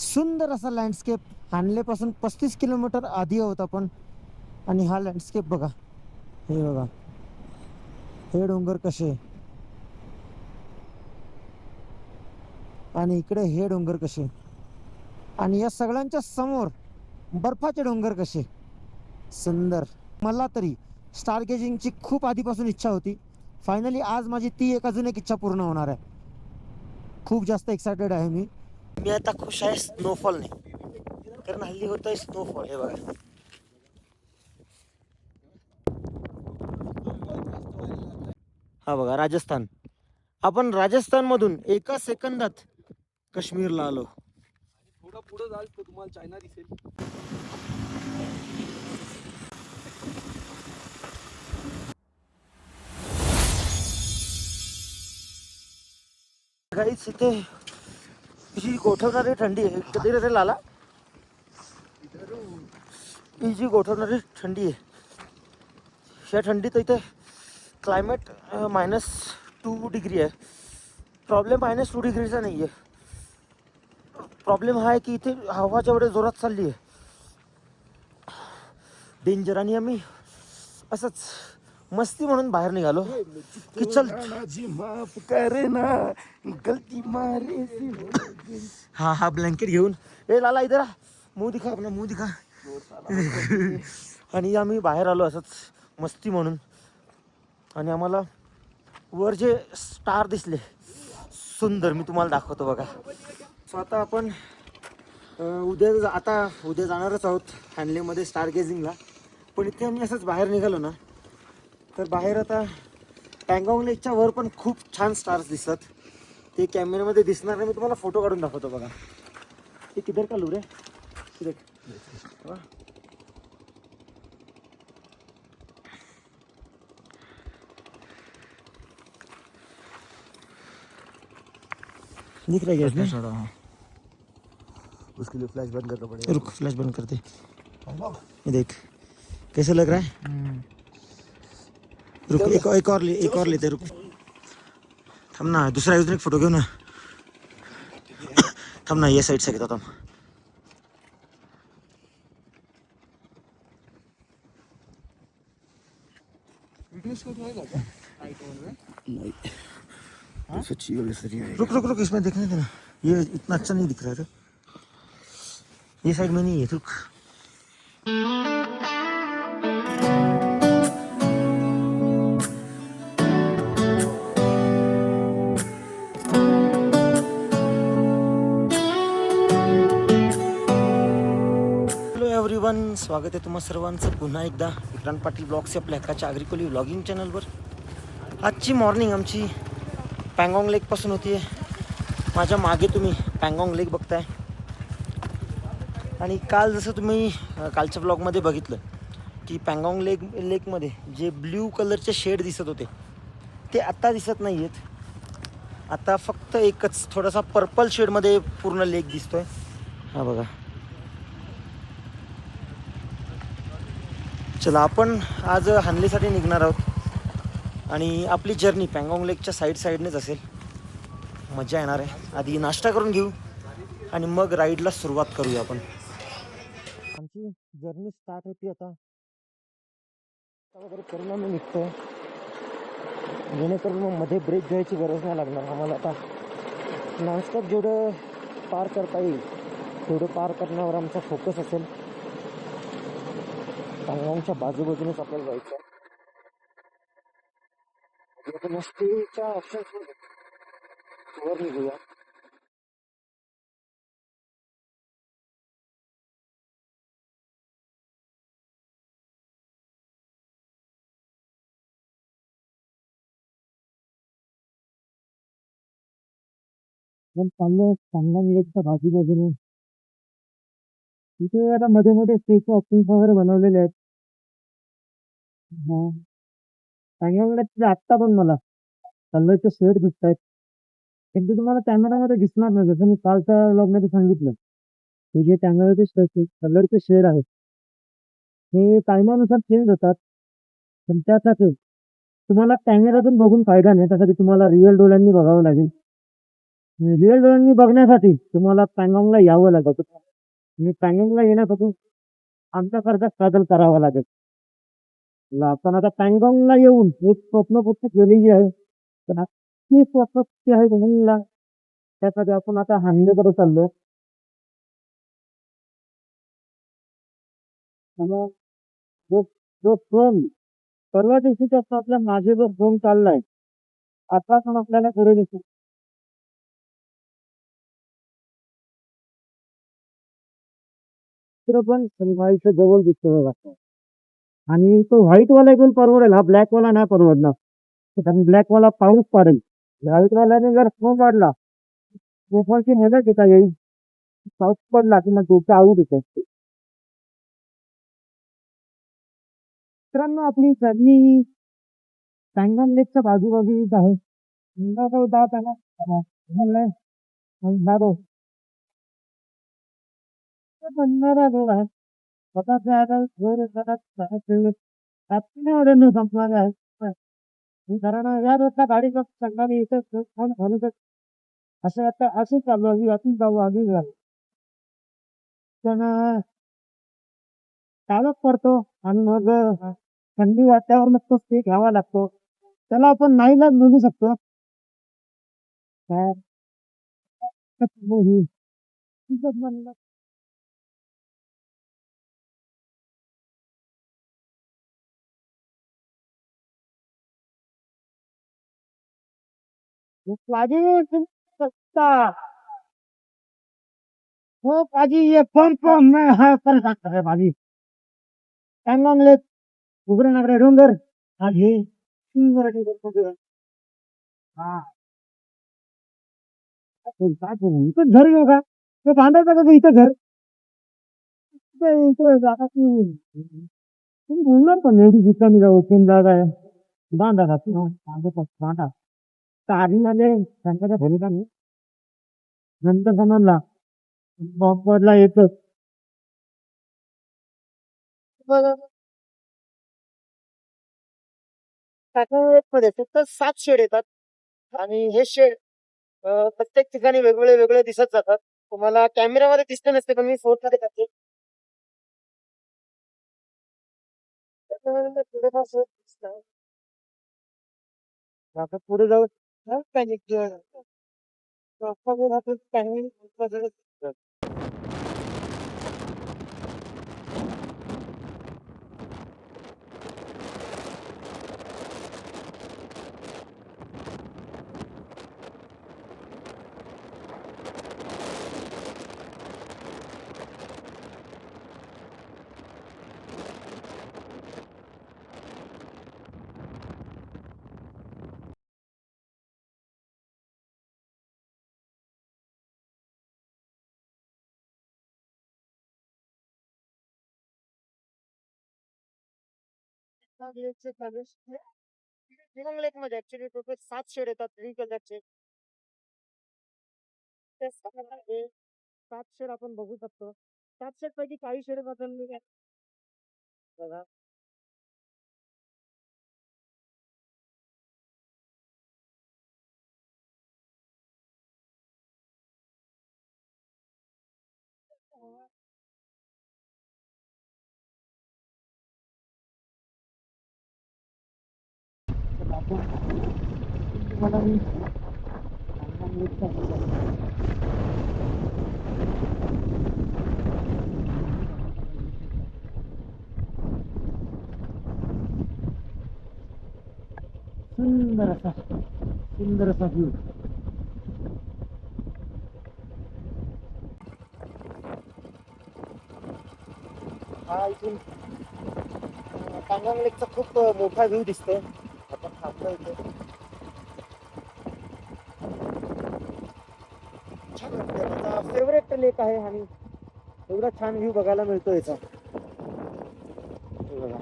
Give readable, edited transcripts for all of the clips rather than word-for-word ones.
सुंदर असा landscape. हानलेपासून 35 kilometre आधी आहोत आपण. आणि हा लँडस्केप बघा, हे बघा, हे डोंगर कसे आणि इकडे हे डोंगर कसे, आणि या सगळ्यांच्या समोर बर्फाचे डोंगर कसे सुंदर. मला तरी स्टार गेजिंगची खूप आधीपासून इच्छा होती. फायनली आज माझी ती अजून एक इच्छा पूर्ण होणार आहे. खूप जास्त एक्सायटेड आहे मी. मी आता खुश आहे स्नोफॉलने, कारण हल्ली होत आहे स्नोफॉल. हे बघा, हा बघा राजस्थान. आपण राजस्थान मधून एका सेकंदात काश्मीरला आलो. थोडं पुढे जाल तर तुम्हाला चायना दिसेल. काहीच इथे जी गोठवणारी थंडी आहे. कधी रे लाला, ही जी गोठवणारी थंडी आहे, या थंडीत इथे क्लायमेट -2 डिग्री आहे. प्रॉब्लेम -2 डिग्रीचा नाही आहे. प्रॉब्लेम हा आहे की इथे हवा जेवढे जोरात चालली आहे, डेंजर. आणि आम्ही असंच मस्ती म्हणून बाहेर निघालो की चल माफ करे ना गलती मारे. हा ब्लँकेट घेऊन, ए लाला इधर आ, मुंह दिखा अपना, मुंह दिखा. आणि आम्ही बाहेर आलो असंच मस्ती म्हणून. आणि आम्हाला वर जे स्टार दिसले सुंदर, मी तुम्हाला दाखवतो बघा. सो आता आपण उद्या जाणारच आहोत हॅनलेमध्ये स्टार गेजिंगला. पण इथे आम्ही असंच बाहेर निघालो ना, तर बाहेर आता पँगॉंग लेकच्या वर पण खूप छान स्टार्स दिसतात. ते कॅमेऱ्यामध्ये दिसणार नाही, मी तुम्हाला फोटो काढून दाखवतो बघा. ते किधर का लू रे, देख दिख रहा है क्या इसमें? उसके लिए फ्लैश बंद करना पड़ेगा. रुक, फ्लैश बंद करते. ये देख कैसे लग रहा है. रुक, एक और लेते, रुक. थांब ना, दुसरा अजून एक फोटो घेऊ ना. थांब ना, या साईडचा घेतो थांब. वीडियो शूट होएगा क्या आईफोन में? नहीं. सच्ची वाली सही है. रुक, इसमें देखने देना. ये इतना अच्छा नहीं दिख रहा है. ये साइड में नहीं है, रुक. हॅलो एव्हरीवन, स्वागत आहे तुम्हा सर्वांचं पुन्हा एकदा विक्रांत पाटील ब्लॉग्स आपल्या हक्काच्या आग्रिकोली व्लॉगिंग चॅनलवर. आजची मॉर्निंग आमची पँगॉंग लेकपासून होती आहे. माझ्या मागे तुम्ही पँगॉंग लेक बघताय. आणि काल जसं तुम्ही कालच्या ब्लॉगमध्ये बघितलं की पँगॉंग लेकमध्ये जे ब्ल्यू कलरचे शेड दिसत होते ते आत्ता दिसत नाही आहेत. आता फक्त एकच थोडासा पर्पल शेडमध्ये पूर्ण लेक दिसतोय. हा बघा. चला, आपण आज हानलेसाठी निघणार आहोत आणि आपली जर्नी पँगॉंग लेकच्या साईडनेच असेल. मजा येणार आहे. आधी नाश्ता करून घेऊ आणि मग राईडला सुरुवात करूया आपण. आमची जर्नी स्टार्ट होती आता वगैरे करून आम्ही निघतो, जेणेकरून मग मध्ये ब्रेक घ्यायची गरज नाही लागणार आम्हाला. आता नॉनस्टॉप जेवढं पार करता येईल तेवढं पार करण्यावर आमचा फोकस असेल. पँगॉंगच्या बाजूबाजूनेच आपल्याला जायचं आहे. स्टेच्या ऑप्शन्स वर निघूया. पण चाललो पँगॉंग लेकच्या बाजूबाजूने. तिथे आता मध्ये मध्ये स्टेचे ऑप्शन्स वगैरे बनवलेले आहेत. हा, पँगॉंग लेकच्या आत्ता पण मला कलरचे शेड दिसत आहेत. एकदा तुम्हाला कॅमेरामध्ये दिसणार नाही, जसं मी कालच्या व्लॉगमध्ये सांगितलं. हे जे कॅमेराचे कलरचे शेड आहेत हे टायमानुसार चेंज होतात. पण त्यासाठी तुम्हाला कॅमेऱ्यातून बघून फायदा नाही, त्यासाठी तुम्हाला रिअल डोळ्यांनी बघावं लागेल. रिअल डोळ्यांनी बघण्यासाठी तुम्हाला पॅंगॉंगला यावं लागत. मी पॅंगॉंगला येण्यासाठी आमच्यासारखा स्ट्रगल करावा लागेल. आपण आता पॅंगॉंगला येऊन एक स्वप्नपूर्ती केलेली आहे. पण ती स्वप्नपूर्ती आहे म्हणून त्यासाठी आपण आता हानलेकडे चाललो. मग जो जो फ्रोम परवा दिवशीचा आपल्या माझे जो फ्रोम चाललाय आता पण आपल्याला पुढे दिसतो. तर पण सनराईजच्या जवळ दिसतो बघा. आणि तो व्हाईट वाला एकदम परवडेल, हा ब्लॅक वाला नाही परवडणार. कारण ब्लॅक वाला पाऊस पडेल. व्हाईट वाल्याने जर स्नो काढला मोफाची मजा घेता येईल. पाऊस पडला की मग डोकं आऊट येते. मित्रांनो आपली सगळी पॅंगॉन्ग लेकच्या बाजूबाजूच आहे. जात आहे ना बंधारा रोड आहे. स्वतःच्या आता घर संपणार आहे. कारण या रोडला गाडीचा संघाने इथं घालून असं आता असं चालू आहे यातून जाऊ आधी झालं. पण चालत पडतो आणि मग थंडी वातावरणात तो स्टे घ्यावा लागतो. त्याला आपण नाईलाज बोलू शकतो. काय तिथंच म्हणलं पाजी सस्ता हो पाजी ये पंप मैं हाँ कर सकता है पाजी. पॅंगॉंग लेक उघडे नागरे डोंगर आधी सुंदर हा इथं घर येऊ का ते बांधायचं का इथं घर इथं जागा तुम्ही बोलणार पण एवढी रिकामी जाऊ तीन जागा आहे बांधा का तू बांधा आधी मध्ये त्यांच्या भूमिका मी नंतर समजला बॉम्ब पडला येतच. मध्ये फक्त 7 शेड येतात आणि हे शेड प्रत्येक ठिकाणी वेगवेगळे वेगळे दिसत जातात. तुम्हाला कॅमेरामध्ये दिसते नसते पण मी फोटो मध्ये टाकते. आता पुढे जाऊ लेक मध्ये ऍक्च्युली टोटल 7 शेड येतात 3 कलरचे. त्या 7 शेड आपण बघू शकतो. 7 शेड पैकी काही शेड बदललेले आहेत बघा. तुम्हाला मी सुंदर असा व्ह्यू. हा इथून पॅंगॉंग लेकचा खूप मोठा व्ह्यू दिसतोय. आपण थांबलो इथे छान वाटतंय. माझा फेवरेट लेक आहे आणि एवढा छान व्ह्यू बघायला मिळतो याचा. हे बघा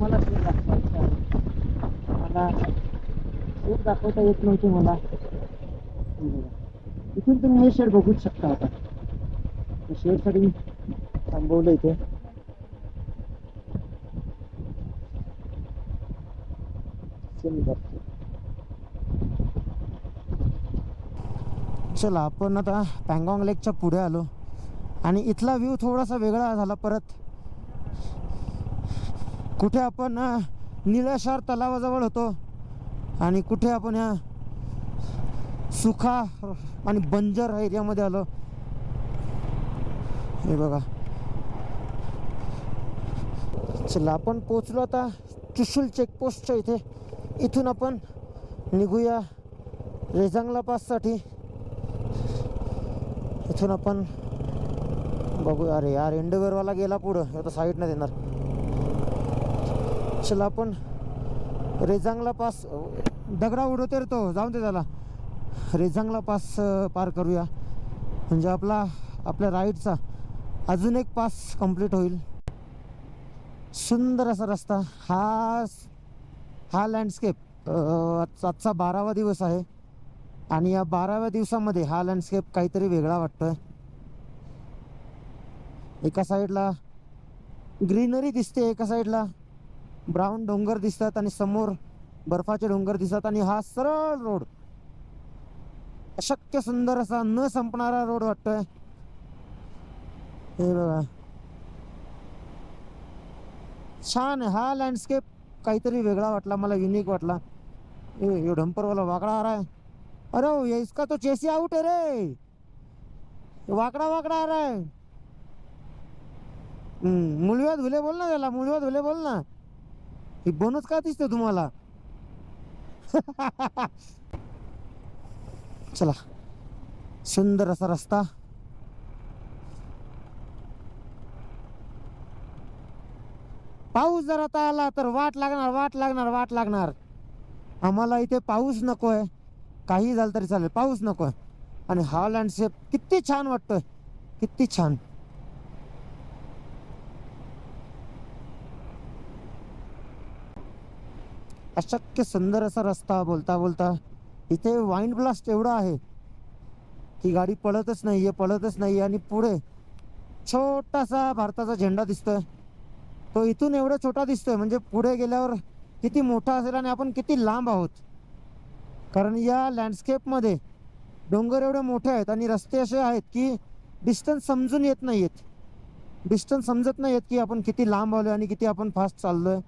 मला शेत दाखवायचं आहे. मला शेत दाखवता येत नव्हते मला. हे बघा. इथून तुम्ही हे शेड बघूच शकता आता. शेडसाठी थांबवलं इथे. सुंदर. चला आपण आता पँगॉंग लेकच्या पुढे आलो आणि इथला व्ह्यू थोडासा वेगळा झाला परत. कुठे आपण निळाशार तलावाजवळ होतो आणि कुठे आपण या सुखा आणि बंजर एरियामध्ये आलो. हे बघा. चला आपण पोचलो आता चुशुल चेकपोस्टच्या इथे. इथून आपण निघूया रेजांगला पाससाठी. इथून आपण बघूया. अरे यार एंडवेअरवाला गेला पुढं, आता साईड नाही देणार. चला आपण रेजांगला पास, दगडा उडवते रे तो, जाऊन दे त्याला. रेजांगला पास पार करूया म्हणजे आपल्या राईडचा अजून एक पास कंप्लीट होईल. सुंदर असा रस्ता. हा लँडस्केप आजचा 12वा दिवस आहे आणि या 12व्या दिवसामध्ये हा लँडस्केप काहीतरी वेगळा वाटतोय. एका साईडला ग्रीनरी दिसते, एका साईडला ब्राऊन डोंगर दिसतात आणि समोर बर्फाचे डोंगर दिसतात आणि हा सरळ रोड, अशक्य सुंदर असा न संपणारा रोड वाटतोय. हे बघा छान आहे हा लँडस्केप. काहीतरी वेगळा वाटला मला, युनिक वाटला. ये डंपरवाला वाकड़ा आ रहा है. अरे ये इसका तो चेसी आउट है रे, वाकड़ा वाकड़ा आ रहा है. मुळव्याध धुले बोल ना त्याला, मुळव्याध धुले बोल ना. हे बोनस का दिसते तुम्हाला? चला सुंदर असा रस्ता. पाऊस जर आता आला तर वाट लागणार. आम्हाला इथे पाऊस नकोय, काही झालं तरी चालेल, पाऊस नकोय. आणि हा लँडस्केप किती छान वाटतोय, किती छान. अशक्य सुंदर असा रस्ता. बोलता बोलता इथे वाइंड ब्लास्ट एवढा आहे की गाडी पळतच नाहीये. आणि पुढे छोटासा भारताचा झेंडा दिसतोय. तो इथून एवढा छोटा दिसतोय म्हणजे पुढे गेल्यावर किती मोठा असेल आणि आपण किती लांब आहोत. कारण या लँडस्केपमध्ये डोंगर एवढे मोठे आहेत आणि रस्ते असे आहेत की डिस्टन्स समजून येत नाहीयेत. डिस्टन्स समजत नाहीयेत की आपण किती लांब आलोय आणि किती आपण फास्ट चाललोय.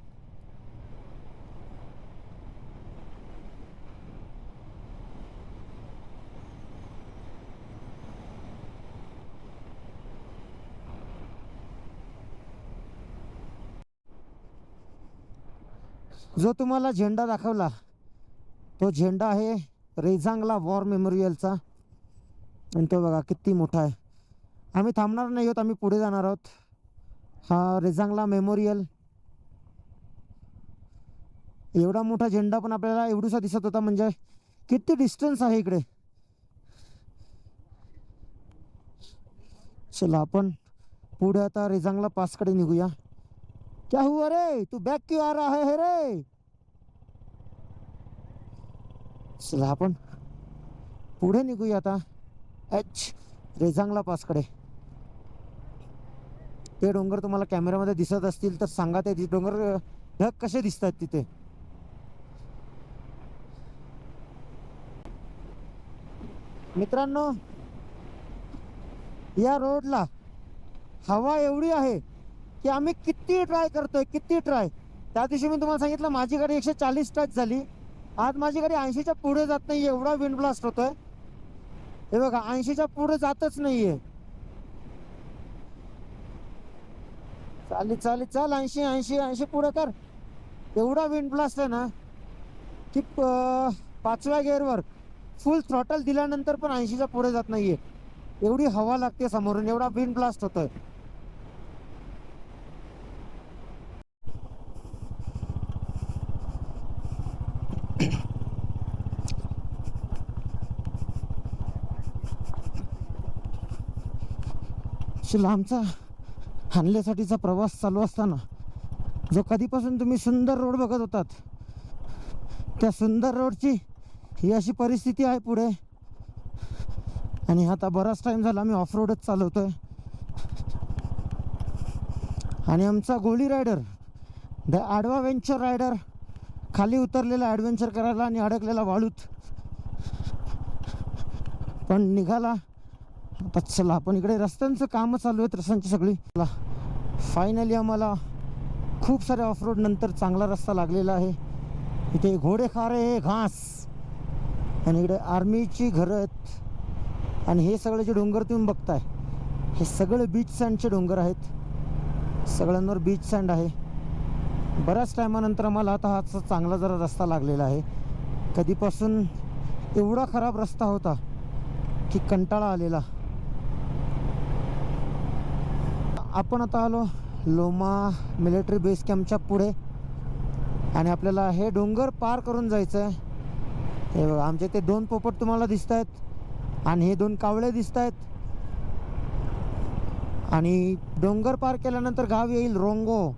जो तुम्हाला झेंडा दाखवला तो झेंडा आहे रेजांगला वॉर मेमोरियलचा. आणि तो बघा किती मोठा आहे. आम्ही थांबणार नाही आहोत, आम्ही पुढे जाणार आहोत. हा रेजांगला मेमोरियल. एवढा मोठा झेंडा पण आपल्याला एवढूसा दिसत होता म्हणजे किती डिस्टन्स आहे इकडे. चला आपण पुढे आता रेजांगला पासकडे निघूया. क्या हुआ रे, तू बैक क्यों आ रहा है रे? चला आपण पुढे निघूया आता रेजांगला पासकडे. ते डोंगर तुम्हाला कॅमेरामध्ये दिसत असतील तर सांगा, ते डोंगर ढग कसे दिसतात तिथे. मित्रांनो या रोडला हवा एवढी आहे की आम्ही किती ट्राय करतोय, किती ट्राय. त्या दिवशी मी तुम्हाला सांगितलं माझी गाडी 140 टच झाली. आज माझी गाडी 80च्या पुढे जात नाही, एवढा विंड ब्लास्ट होतोय. हे बघा 80च्या पुढे जातच नाहीये. चाल 80 पुढे कर. एवढा विंड ब्लास्ट आहे ना की 5व्या गिअरवर फुल थ्रॉटल दिल्यानंतर पण 80च्या पुढे जात नाहीये. एवढी हवा लागते समोरून, एवढा विंड ब्लास्ट होतोय. लांबचा हानल्यासाठीचा प्रवास चालू असताना जो कधीपासून तुम्ही सुंदर रोड बघत होतात त्या सुंदर रोडची ही अशी परिस्थिती आहे पुढे. आणि आता बराच टाइम झाला आम्ही ऑफ रोडच चालवतोय. आणि आमचा गोळी रायडर द आडवा वेंचर रायडर खाली उतरलेला ॲडव्हेंचर करायला आणि अडकलेला वाळूत पण निघाला. आता चला पण इकडे रस्त्यांचं कामं चालू आहेत रस्त्यांची सगळी. चला फायनली आम्हाला खूप साऱ्या ऑफरोड नंतर चांगला रस्ता लागलेला आहे. इथे घोडे खा रहे घास आणि इकडे आर्मीची घरं आहेत. आणि हे सगळे जे डोंगर तुम्ही बघताय हे सगळे बीच सँडचे डोंगर आहेत. सगळ्यांवर बीच सँड आहे. बऱ्याच टायमानंतर आम्हाला आता हा चांगला जरा रस्ता लागलेला आहे. कधीपासून एवढा खराब रस्ता होता की कंटाळा आलेला. आपण आता आलो लोमा मिलिटरी बेस कॅम्पच्या पुढे आणि आपल्याला हे डोंगर पार करून जायचं आहे. हे बघा आमचे ते 2 पोपट तुम्हाला दिसत आहेत आणि हे 2 कावळे दिसत आहेत. आणि डोंगर पार केल्यानंतर गाव येईल रोंगो.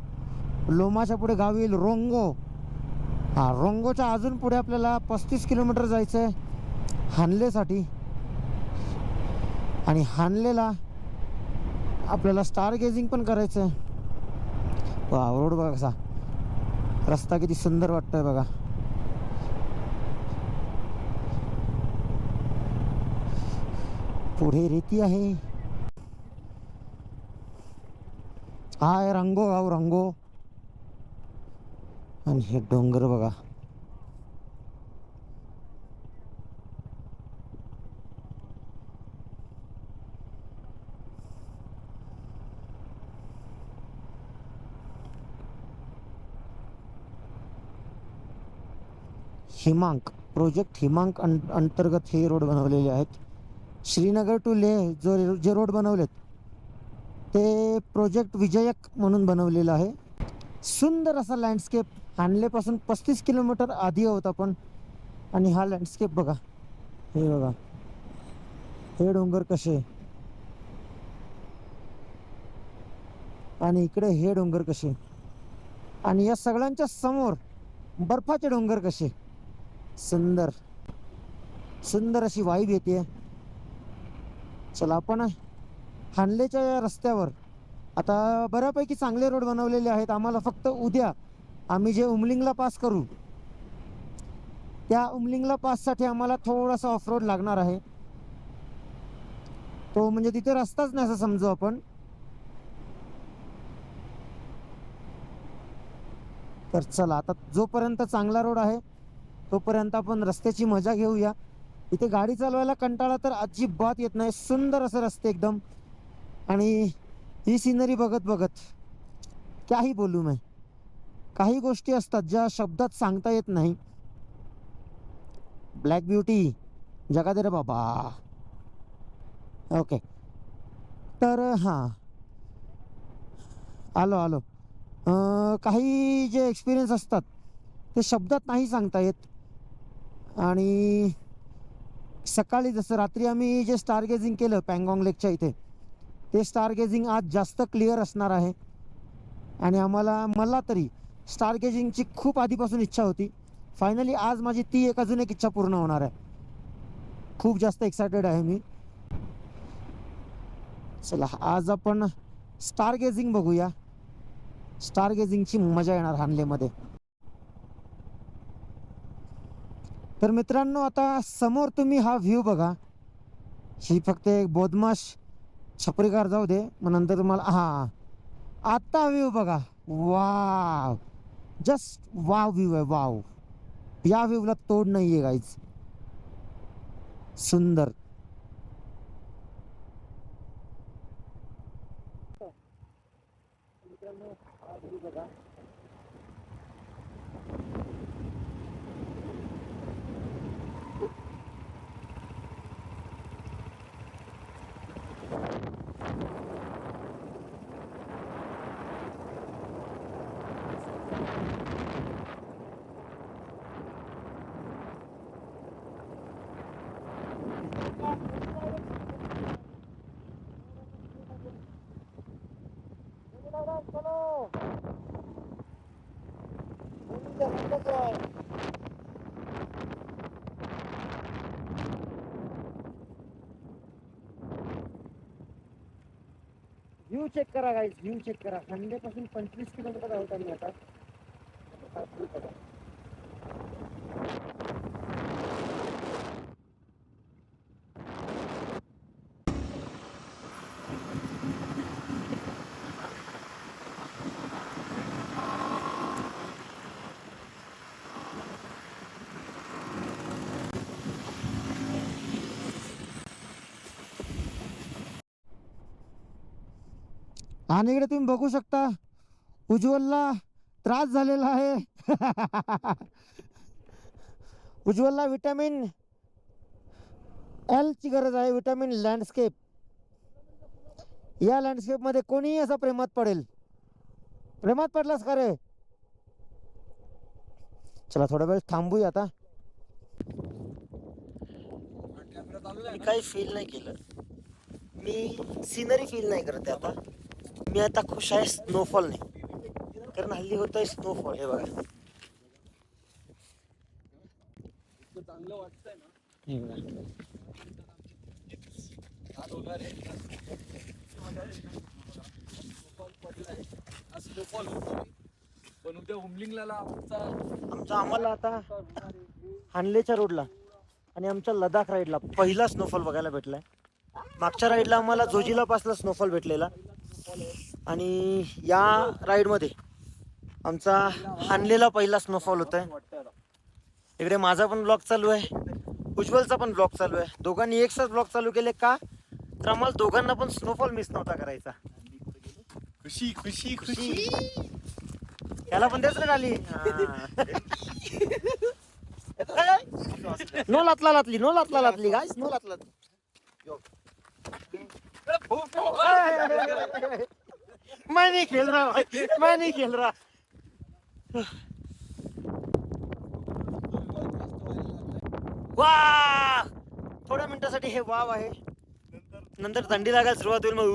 लोमाच्या पुढे गाव येईल रोंगो. हा रोंगोच्या अजून पुढे आपल्याला 35 किलोमीटर जायचं आहे हानलेसाठी. आणि हानलेला आपल्याला स्टार गेजिंग पण करायचं आहे. वा रोड बघा कसा, रस्ता किती सुंदर वाटतोय बघा. पुढे रेती आहे. हा आहे रंगो गाव रंगो. आणि हे डोंगर बघा. हिमांक प्रोजेक्ट हिमांक अंतर्गत हे रोड बनवलेले आहेत. श्रीनगर टू लेह जे रोड बनवलेत ते प्रोजेक्ट विजयक म्हणून बनवलेलं आहे. सुंदर असा लँडस्केप. हानलेपासून 35 किलोमीटर आधी आहोत आपण. आणि हा लँडस्केप बघा. हे बघा हे डोंगर कसे आणि इकडे हे डोंगर कसे आणि या सगळ्यांच्या समोर बर्फाचे डोंगर कसे. सुंदर सुंदर अशी वाईब येते. चला आपण हानलेच्या या रस्त्यावर आता बऱ्यापैकी चांगले रोड बनवलेले आहेत. आम्हाला फक्त उद्या आम्ही जे उमलिंगला पास करू त्या उमलिंगला पाससाठी आम्हाला थोडासा ऑफ रोड लागणार आहे. तो म्हणजे तिथे रस्ताच नाही असं समजू आपण. तर चला आता जोपर्यंत चांगला रोड आहे तोपर्यंत आपण रस्त्याची मजा घेऊया. इथे गाडी चालवायला कंटाळा तर अजिबात येत नाही. सुंदर असे रस्ते एकदम. आणि ही सिनरी बघत बघत काही बोलू मैं. काही गोष्टी असतात ज्या शब्दात सांगता येत नाही. ब्लॅक ब्युटी जगा दे रे बाबा. ओके तर हां आलो. काही जे एक्सपिरियन्स असतात ते शब्दात नाही सांगता येत. आणि सकाळी जसं रात्री आम्ही जे स्टार गेजिंग केलं पँगॉंग लेकच्या इथे ते स्टार गेजिंग आज जास्त क्लिअर असणार आहे. आणि मला तरी स्टार गेजिंगची खूप आधीपासून इच्छा होती. फायनली आज माझी ती अजून एक इच्छा पूर्ण होणार आहे. खूप जास्त एक्सायटेड आहे मी. चला आज आपण स्टार गेजिंग बघूया. स्टार गेजिंगची मजा येणार हानलेमध्ये. तर मित्रांनो आता समोर तुम्ही हा व्ह्यू बघा. ही फक्त एक बोधमाश छपरीकार जाऊ दे मग नंतर तुम्हाला हां आता व्ह्यू बघा. वाव जस्ट वाव व्ह्यू आहे वाव. या व्ह्यूला तोड नाही आहे गाईज. सुंदर. व्ह्यू चेक करा गाईज, व्ह्यू चेक करा. खांद्यापासून 25 किलोमीटर आहोत आम्ही आता. आणि इकडे तुम्ही बघू शकता उज्ज्वलला त्रास झालेला आहे. उज्ज्वलला विटॅमिन एल ची गरज आहे. Vitamin landscape. या लँडस्केप मध्ये कोणीही असं प्रेमात पडेल. प्रेमात पडलास का रे? चला थोडा वेळ थांबूया आता. मी काही फील नाही केलं. मी सिनरी फील नाही करत आता. मी आता खुश आहे स्नोफॉल नाही, कारण हल्ली होतोय स्नोफॉल. हे बघा, चांगलं वाटतंय ना. हे बघा. पण उद्या हुमलिंगला आम्हाला आता हानलेच्या रोडला आणि आमच्या लडाख राईडला पहिला स्नोफॉल बघायला भेटलाय. मागच्या राईडला आम्हाला जोजिला पासला स्नोफॉल भेटलेला आणि या राईडमध्ये आमचा हानलेला पहिला स्नोफॉल होत आहे. इकडे माझा पण ब्लॉग चालू आहे, उज्ज्वलचा पण ब्लॉग चालू आहे. दोघांनी एकसाथ ब्लॉग चालू केले का, तर आम्हाला दोघांना पण स्नोफॉल मिस नव्हता करायचा. खुशी खुशी खुशी. त्याला पण तेच नाही आली. नो लातला लातली, नो लातला लातली गाईस, नो लातला. मैं नहीं खेल रहा भाई, मैं नहीं खेल रहा. वाह, थोड्या मिनिटासाठी हे वाव आहे, नंतर थंडी लागायला सुरुवात होईल. मग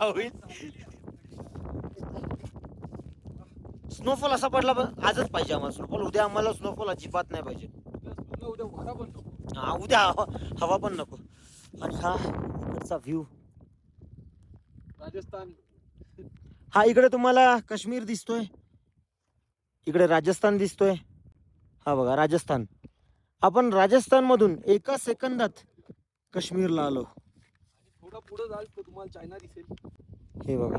होईल. स्नोफॉल असा पडला आजच पाहिजे आम्हाला स्नोफॉल. उद्या आम्हाला स्नोफॉल अजिबात नाही पाहिजे. उद्या वारा पण नको. हा, उद्या हवा पण नको. आणि हा इकडचा व्ह्यू, राजस्थान. हा इकडे तुम्हाला काश्मीर दिसतोय, इकडे राजस्थान दिसतोय. हा बघा राजस्थान. आपण राजस्थान मधून एका सेकंदात काश्मीरला आलो. थोडं पुढे जाल तर तुम्हाला चायना दिसेल. हे बघा,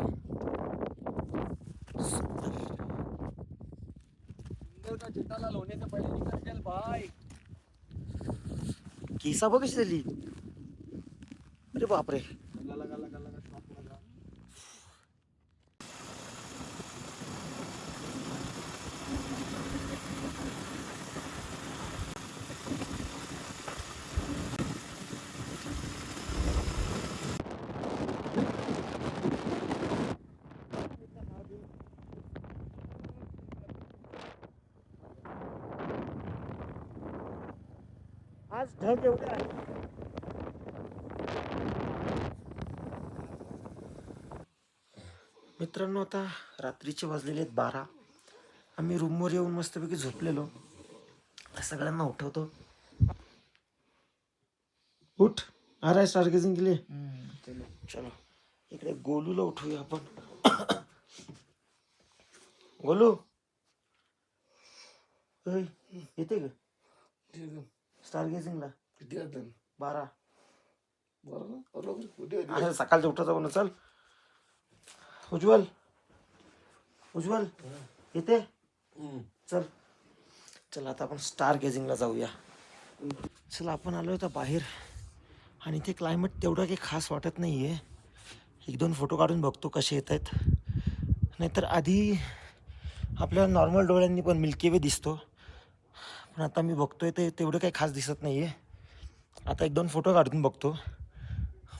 सुंदर का जेठालाल होने से पहले निकल चल भाई. केसा बघ कशी झाली. अरे बापरे. लगा लगा लगा लगा stop लगा. आज ढग एवढे आहे. मित्रांनो, आता रात्रीचे वाजलेले आहेत 12. आम्ही रूमवर येऊन मस्तपैकी झोपलेलो. सगळ्यांना उठवतो. उठ, आ रहा है स्टारगेजिंग के लिए. चलो इकडे गोलूला उठवूया आपण. गोलू येते का स्टारगेजिंगला? किती आता 12. बरोबर. अरे सकाळचं उठत जाऊ ना. चल उज्ज्वल, उज्ज्वल येते. चल चल आता आपण स्टार गेजिंगला जाऊया. चला आपण आलो आता बाहेर आणि ते क्लायमेट तेवढं काही खास वाटत नाही आहे. 1-2 फोटो काढून बघतो कसे येत आहेत. नाहीतर आधी आपल्या नॉर्मल डोळ्यांनी पण मिल्की वे दिसतो, पण आता मी बघतोय ते तेवढं काही खास दिसत नाही आहे. आता 1-2 फोटो काढून बघतो,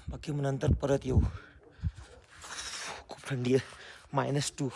बाकी मग नंतर परत येऊ. खूप थंडी आहे, -2.